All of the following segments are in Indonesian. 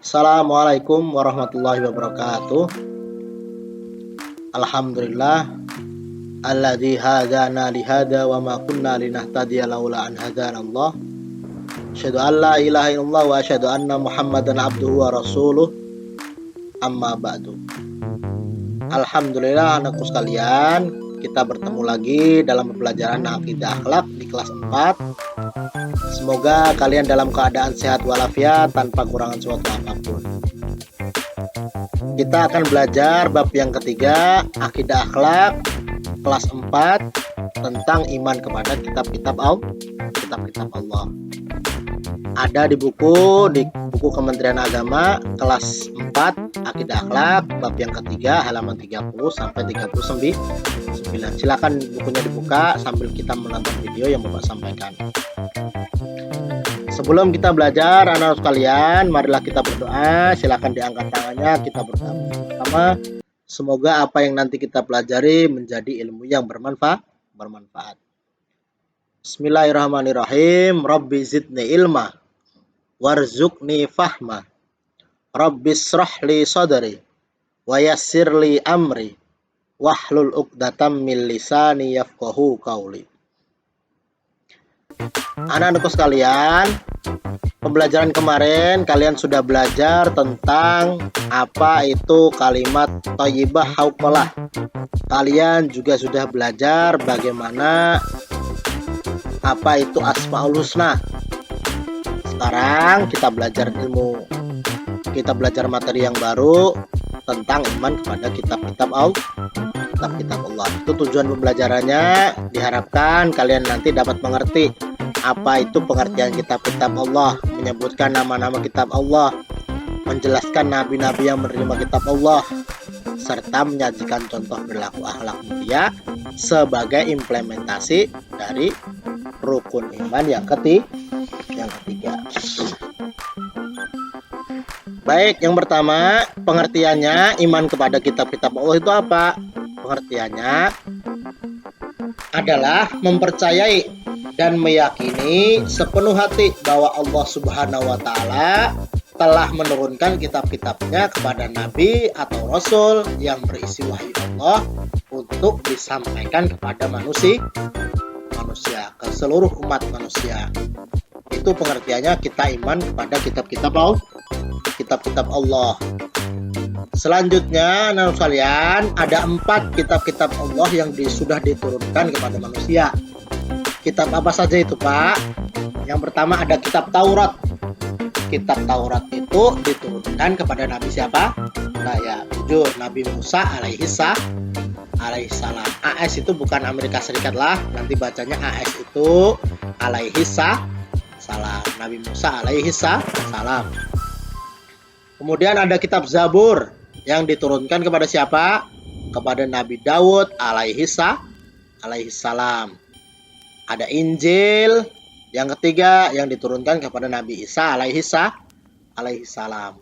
Assalamualaikum warahmatullahi wabarakatuh. Alhamdulillah alladzi hadana li hada wa ma kunna linahtadiya laula an hadana Allah. Asyhadu an la ilaha illallah wa asyhadu anna Muhammadan abduhu wa rasuluh. Amma ba'du. Alhamdulillah anakku sekalian, kita bertemu lagi dalam pembelajaran akidah akhlak di kelas 4. Semoga kalian dalam keadaan sehat walafiat tanpa kurangan suatu apapun. Kita akan belajar bab yang ketiga, akidah akhlak kelas 4 tentang iman kepada kitab-kitab Allah. Ada di buku Kementerian Agama kelas 4 akidah akhlak bab yang ketiga halaman 30 sampai 39. Silakan bukunya dibuka sambil kita menonton video yang Bapak sampaikan. Sebelum kita belajar, anak-anak sekalian, marilah kita berdoa. Silakan diangkat tangannya, kita berdoa bersama. Semoga apa yang nanti kita pelajari menjadi ilmu yang bermanfaat. Bismillahirrahmanirrahim. Rabbi zidni ilma warzuqni fahma. Rabbi srahli sadri wa yassirli amri wahlul uqdatam min lisani yafqahu qawli. Anak-anakku sekalian, pembelajaran kemarin kalian sudah belajar tentang apa itu kalimat thayyibah hauqalah. Kalian juga sudah belajar bagaimana apa itu asmaul husna. Sekarang kita belajar materi yang baru tentang iman kepada kitab-kitab Allah. Itu tujuan pembelajarannya, diharapkan kalian nanti dapat mengerti apa itu pengertian kitab-kitab Allah, menyebutkan nama-nama kitab Allah, menjelaskan nabi-nabi yang menerima kitab Allah, serta menyajikan contoh berlaku akhlak mulia sebagai implementasi dari rukun iman yang ketiga. Baik, yang pertama, pengertiannya iman kepada kitab-kitab Allah itu apa? Pengertiannya adalah mempercayai dan meyakini sepenuh hati bahwa Allah Subhanahu wa Ta'ala telah menurunkan kitab-kitabnya kepada nabi atau rasul yang berisi wahyu Allah untuk disampaikan kepada manusia, ke seluruh umat manusia. Itu pengertiannya kita iman kepada kitab-kitab Allah. Selanjutnya, anak sekalian, ada 4 kitab-kitab Allah yang sudah diturunkan kepada manusia. Kitab apa saja itu, Pak? Yang pertama ada kitab Taurat. Kitab Taurat itu diturunkan kepada Nabi siapa? Jujur, Nabi Musa alaihissalam. AS itu bukan Amerika Serikat lah, nanti bacanya AS itu alaihissalam. Nabi Musa alaihissalam. Kemudian ada kitab Zabur yang diturunkan kepada siapa? Kepada Nabi Daud alaihissalam. Ada Injil yang ketiga yang diturunkan kepada Nabi Isa alaihissalam.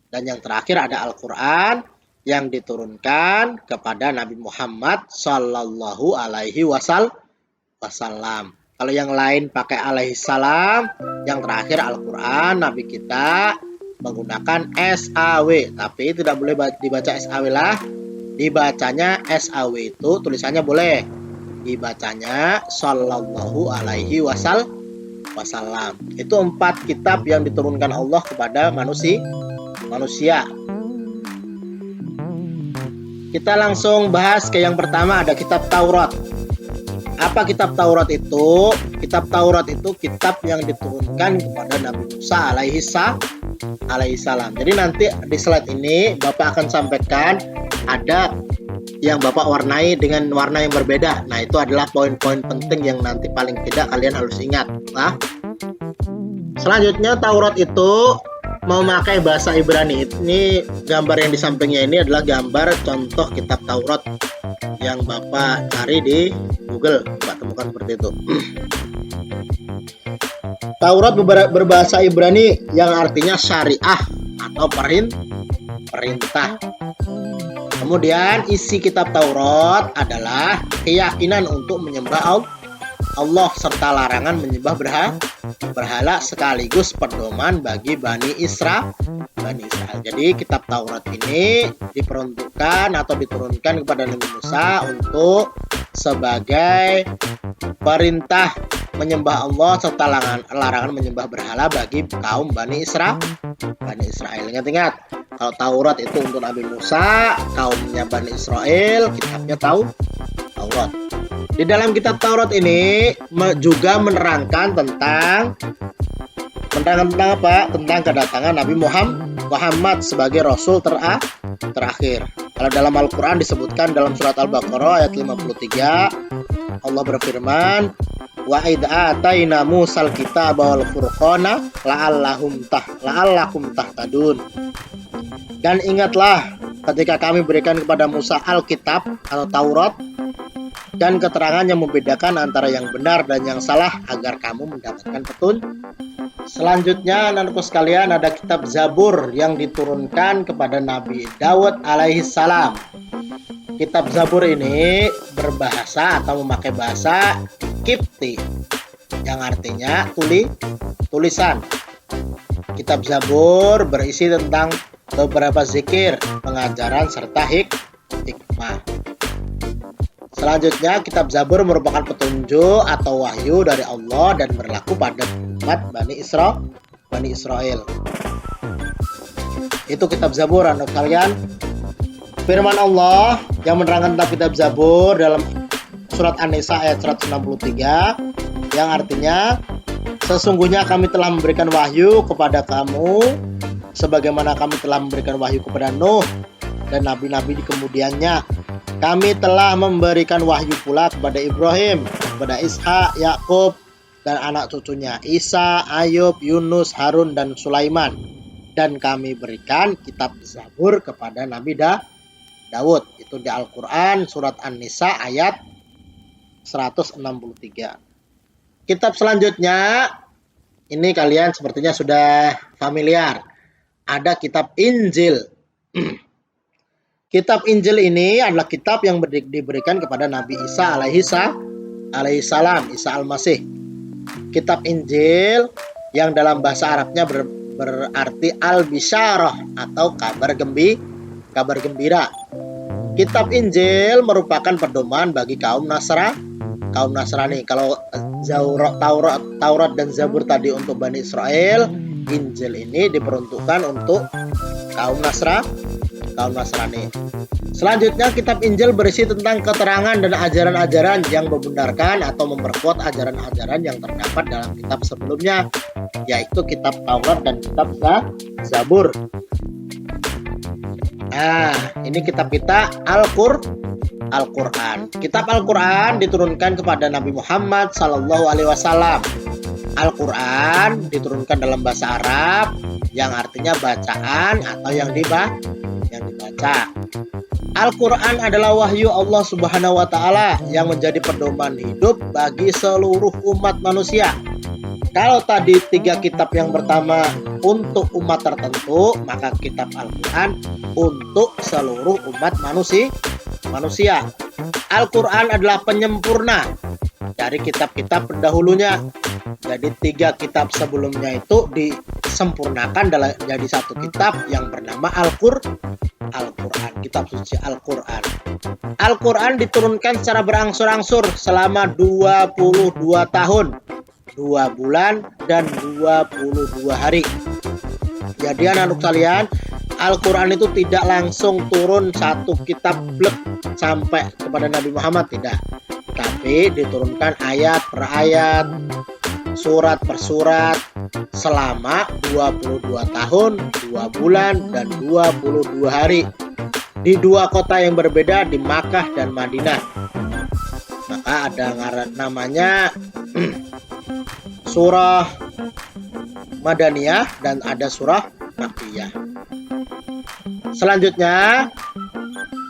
Dan yang terakhir ada Al-Quran yang diturunkan kepada Nabi Muhammad sallallahu alaihi wasallam. Kalau yang lain pakai alaihissalam, yang terakhir Al-Quran, Nabi kita menggunakan SAW, tapi tidak boleh dibaca SAW lah, dibacanya SAW itu tulisannya boleh, dibacanya sallallahu alaihi wasallam. Itu 4 kitab yang diturunkan Allah kepada manusia. Kita langsung bahas ke yang pertama, ada kitab Taurat. Apa kitab Taurat itu? Kitab Taurat itu kitab yang diturunkan kepada Nabi Musa alaihissalam. Jadi nanti di slide ini Bapak akan sampaikan ada yang Bapak warnai dengan warna yang berbeda. Nah, itu adalah poin-poin penting yang nanti paling tidak kalian harus ingat. Nah, selanjutnya Taurat itu memakai bahasa Ibrani. Ini gambar yang di sampingnya ini adalah gambar contoh kitab Taurat yang Bapak cari di Google, Bapak temukan seperti itu. Taurat berbahasa Ibrani yang artinya syariah atau perintah. Kemudian isi kitab Taurat adalah keyakinan untuk menyembah Allah serta larangan menyembah berhala sekaligus pedoman bagi Bani Israel. Jadi kitab Taurat ini diperuntukkan atau diturunkan kepada Nabi Musa untuk sebagai perintah menyembah Allah serta larangan menyembah berhala bagi kaum Bani Israel. Ingat-ingat, kalau Taurat itu untuk Nabi Musa, kaumnya Bani Israel, kitabnya Taurat. Di dalam kitab Taurat ini juga menerangkan tentang apa? Tentang kedatangan Nabi Muhammad sebagai Rasul terakhir. Kalau dalam Al-Quran disebutkan dalam surat Al-Baqarah ayat 53, Allah berfirman, wa idh ataina Musal kitaba wal furqana la'allakum tahtadun. Dan ingatlah ketika kami berikan kepada Musa Alkitab atau Taurat dan keterangan yang membedakan antara yang benar dan yang salah agar kamu mendapatkan petunjuk. Selanjutnya, anak-anakku sekalian, ada kitab Zabur yang diturunkan kepada Nabi Daud alaihi salam. Kitab Zabur ini berbahasa atau memakai bahasa Kipti yang artinya tulisan. Kitab Zabur berisi tentang beberapa zikir, pengajaran serta hikmah. Selanjutnya, kitab Zabur merupakan petunjuk atau wahyu dari Allah dan berlaku pada umat Bani Israel. Itu kitab Zabur, anak kalian. Firman Allah yang menerangkan tentang kitab Zabur dalam surat An-Nisa ayat 163 yang artinya, sesungguhnya kami telah memberikan wahyu kepada kamu sebagaimana kami telah memberikan wahyu kepada Nuh dan nabi-nabi di kemudiannya. Kami telah memberikan wahyu pula kepada Ibrahim, kepada Ishak, Yakub, dan anak cucunya Isa, Ayub, Yunus, Harun, dan Sulaiman. Dan kami berikan kitab Zabur kepada Nabi Daud. Itu di Al-Quran surat An-Nisa ayat 163. Kitab selanjutnya, ini kalian sepertinya sudah familiar. Ada kitab Injil. Kitab Injil ini adalah kitab yang diberikan kepada Nabi Isa alaihi salam, Isa al-Masih. Kitab Injil yang dalam bahasa Arabnya berarti al-bisyarah atau kabar gembira. Kitab Injil merupakan pedoman bagi kaum Nasrani. Kalau Taurat dan Zabur tadi untuk Bani Israel, Injil ini diperuntukkan untuk kaum Nasrani. Selanjutnya, kitab Injil berisi tentang keterangan dan ajaran-ajaran yang membenarkan atau memperkuat ajaran-ajaran yang terdapat dalam kitab sebelumnya, yaitu kitab Taurat dan kitab Zabur. Nah, ini kitab kita Al-Quran. Kitab Al-Quran diturunkan kepada Nabi Muhammad SAW. Al-Quran diturunkan dalam bahasa Arab yang artinya bacaan atau yang dibaca. Al-Quran adalah wahyu Allah Subhanahu wa Ta'ala yang menjadi pedoman hidup bagi seluruh umat manusia. Kalau tadi 3 kitab yang pertama untuk umat tertentu, maka kitab Al-Quran untuk seluruh umat manusia. Al-Quran adalah penyempurna dari kitab-kitab pendahulunya. Jadi 3 kitab sebelumnya itu disempurnakan jadi satu kitab yang bernama Al-Quran, kitab suci Al-Quran. Al-Quran diturunkan secara berangsur-angsur selama 22 tahun, 2 bulan, dan 22 hari. Jadi anak-anak kalian, Al-Quran itu tidak langsung turun satu kitab blek sampai kepada Nabi Muhammad, tidak. Tapi diturunkan ayat per ayat, surat per surat selama 22 tahun, 2 bulan, dan 22 hari di 2 kota yang berbeda, di Makkah dan Madinah. Maka ada namanya surah Madaniyah dan ada surah Makkiyah. Selanjutnya,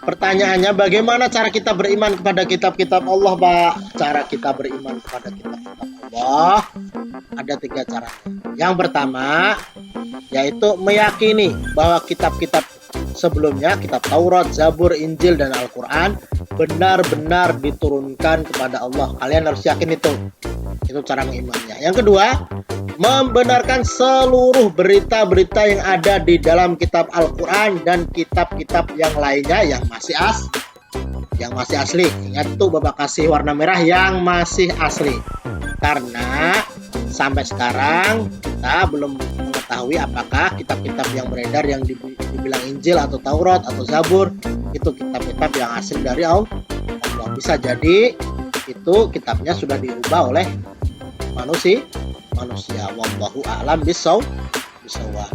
pertanyaannya, bagaimana cara kita beriman kepada kitab-kitab Allah, Pak? Cara kita beriman kepada kitab-kitab Allah ada 3 cara. Yang pertama, yaitu meyakini bahwa kitab-kitab sebelumnya, kitab Taurat, Zabur, Injil, dan Al-Quran benar-benar diturunkan kepada Allah. Kalian harus yakin itu. Itu cara mengimannya. Yang kedua, membenarkan seluruh berita-berita yang ada di dalam kitab Al-Quran dan kitab-kitab yang lainnya yang masih asli. Ingat tuh Bapak kasih warna merah yang masih asli. Karena sampai sekarang kita belum mengetahui apakah kitab-kitab yang beredar yang dibilang Injil atau Taurat atau Zabur itu kitab-kitab yang asli dari Allah. Bisa jadi itu kitabnya sudah diubah oleh manusia. Wallahu a'lam bishawab.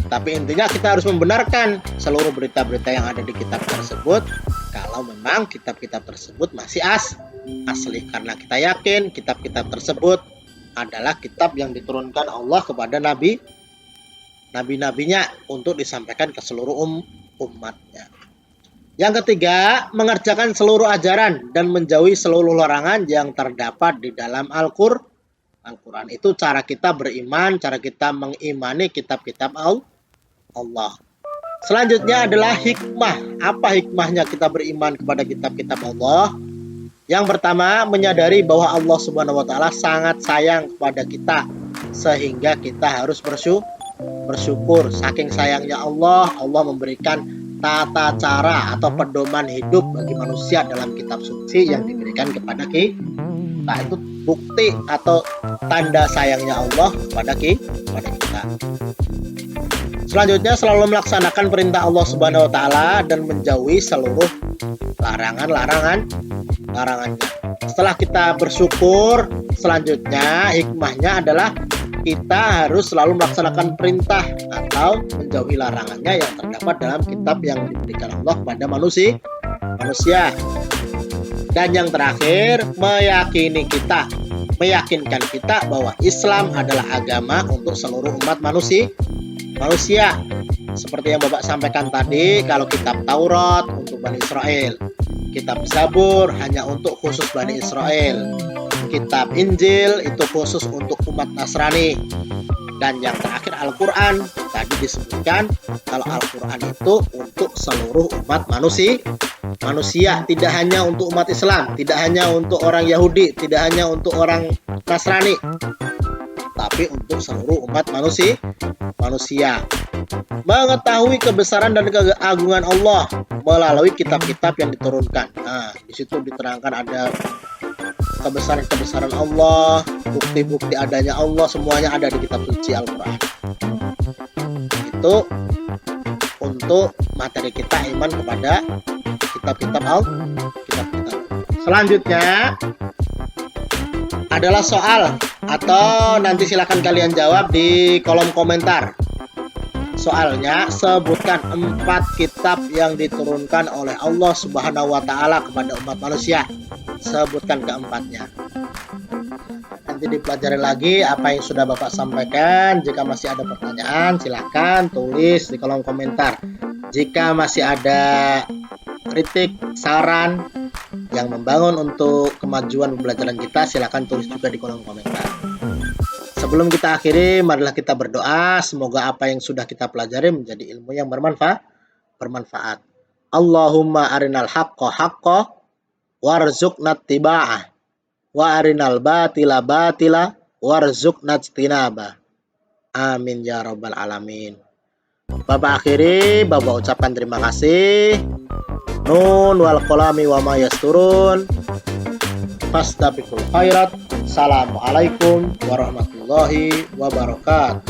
Tapi intinya kita harus membenarkan seluruh berita-berita yang ada di kitab tersebut kalau memang kitab-kitab tersebut masih asli, karena kita yakin kitab-kitab tersebut adalah kitab yang diturunkan Allah kepada nabi-nabinya untuk disampaikan ke seluruh umatnya. Yang ketiga, mengerjakan seluruh ajaran dan menjauhi seluruh larangan yang terdapat di dalam Al-Quran. Itu cara kita beriman, cara kita mengimani kitab-kitab Allah. Selanjutnya adalah hikmah. Apa hikmahnya kita beriman kepada kitab-kitab Allah? Yang pertama, menyadari bahwa Allah Subhanahu wa taala sangat sayang kepada kita sehingga kita harus bersyukur. Saking sayangnya Allah memberikan tata cara atau pedoman hidup bagi manusia dalam kitab suci yang diberikan kepada kita. Nah, itu bukti atau tanda sayangnya Allah kepada kita. Selanjutnya, selalu melaksanakan perintah Allah Subhanahu wa taala dan menjauhi seluruh larangannya. Setelah kita bersyukur, selanjutnya hikmahnya adalah kita harus selalu melaksanakan perintah atau menjauhi larangannya yang terdapat dalam kitab yang diberikan Allah kepada manusia. Dan yang terakhir, meyakinkan kita bahwa Islam adalah agama untuk seluruh umat manusia. Seperti yang Bapak sampaikan tadi, kalau kitab Taurat untuk Bani Israel, kitab Zabur hanya untuk khusus Bani Israel, kitab Injil itu khusus untuk umat Nasrani, dan yang terakhir Al-Quran. Tadi disebutkan kalau Al-Quran itu untuk seluruh umat manusia, tidak hanya untuk umat Islam, tidak hanya untuk orang Yahudi, tidak hanya untuk orang Nasrani, tapi untuk seluruh umat manusia. Mengetahui kebesaran dan keagungan Allah melalui kitab-kitab yang diturunkan. Nah, di situ diterangkan ada kebesaran Allah, bukti-bukti adanya Allah, semuanya ada di kitab suci Al-Quran. Itu untuk materi kita iman kepada kitab-kitab Allah. Selanjutnya adalah soal, atau nanti silakan kalian jawab di kolom komentar. Soalnya, sebutkan 4 kitab yang diturunkan oleh Allah Subhanahu wa taala kepada umat manusia. Sebutkan keempatnya. Nanti dipelajari lagi apa yang sudah Bapak sampaikan. Jika masih ada pertanyaan, silakan tulis di kolom komentar. Jika masih ada kritik, saran yang membangun untuk kemajuan pembelajaran kita, silakan tulis juga di kolom komentar. Sebelum kita akhiri, marilah kita berdoa. Semoga apa yang sudah kita pelajari menjadi ilmu yang bermanfaat. Allahumma arinal haqqa haqqa warzuqna tiba'ah wa arinal batila batila warzuqna ijtinabah. Amin ya rabbal alamin. Bapak akhiri, Bapak ucapkan terima kasih. Nun wal qalami wa ma yasturun. Fastabiqul khairat. Assalamualaikum warahmatullahi wabarakatuh.